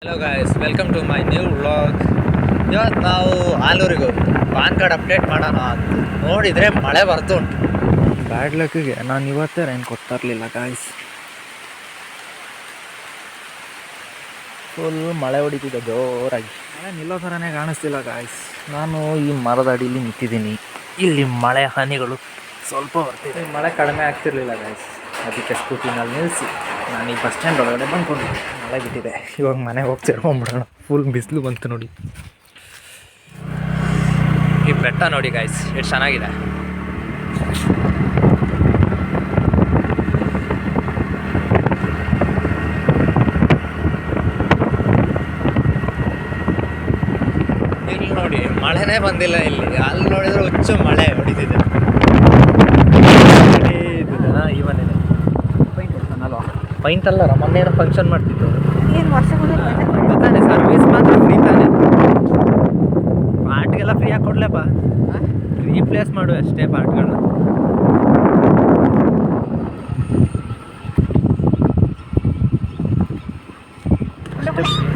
Hello guys, welcome to my new vlog. ಇವತ್ತು ನಾವು ಆಲೂರಿಗೆ ಹೋಗ್ತೀವಿ. ಪಾನ್ ಕಾರ್ಡ್ ಅಪ್ಡೇಟ್ ಮಾಡೋಣ ಅಂತ ನೋಡಿದರೆ ಮಳೆ ಬರ್ತು ಉಂಟು. ಬ್ಯಾಡ್ ಲಕ್ಕಿಗೆ ನಾನು ಇವತ್ತೇ ರೈನ್ ಕೊಡ್ತಾ ಇರಲಿಲ್ಲ ಗಾಯ್ಸ್. ಫುಲ್ ಮಳೆ ಹೊಡಿತಿದ್ದೆ ಜೋರಾಗಿ. ಮಳೆ ನಿಲ್ಲೋ ಥರನೇ ಕಾಣಿಸ್ತಿಲ್ಲ ಗಾಯ್ಸ್. ನಾನು ಈ ಮರದ ಅಡಿಯಲ್ಲಿ ನಿಂತಿದ್ದೀನಿ. ಇಲ್ಲಿ ಮಳೆ ಹನಿಗಳು ಸ್ವಲ್ಪ ಬರ್ತಿದೆ. ಮಳೆ ಕಡಿಮೆ ಆಗ್ತಿರ್ಲಿಲ್ಲ ಗಾಯ್ಸ್. ಅದಕ್ಕೆ ಸ್ಕೂಟಿನಲ್ಲಿ ನಿಲ್ಲಿಸಿ ನಾನು ಈ ಬಸ್ ಸ್ಟ್ಯಾಂಡ್ ಒಳಗಡೆ ಬಂದ್ಕೊಂಡು ಮಳೆ ಬಿಟ್ಟಿದೆ. ಇವಾಗ ಮನೆಗೆ ಹೋಗಿ ಸೇರ್ಕೊಂಡ್ಬಿಡೋಣ. ಫುಲ್ ಬಿಸಿಲು ಬಂತು ನೋಡಿ. ಈ ಬೆಟ್ಟ ನೋಡಿ ಗಾಯ್ಸ್, ಎಷ್ಟು ಚೆನ್ನಾಗಿದೆ. ಇಲ್ಲಿ ನೋಡಿ ಮಳೆನೇ ಬಂದಿಲ್ಲ. ಇಲ್ಲಿ ಅಲ್ಲಿ ನೋಡಿದ್ರೆ ಹುಚ್ಚು ಮಳೆ ಹೊಡಿತಿದೆ. ಇವನೇ ಪೈಂಟ್ ಅಲ್ವಾ? ಪೈಂಟ್ ಅಲ್ಲ, ಮೊನ್ನೆ ಫಂಕ್ಷನ್ ಮಾಡ್ತಿದ್ದು. ತಾನೆ ಸರ್ವಿಸ್ ಮಾತ್ರ ಫ್ರೀ ತಾನೆ. ಪಾರ್ಟ್ಗೆಲ್ಲ ಫ್ರೀಯಾಗಿ ಕೊಡ್ಲೇಪ್ಪ. ರೀಪ್ಲೇಸ್ ಮಾಡು ಅಷ್ಟೇ ಪಾರ್ಟ್ಗಳನ್ನ. ಅಷ್ಟೇ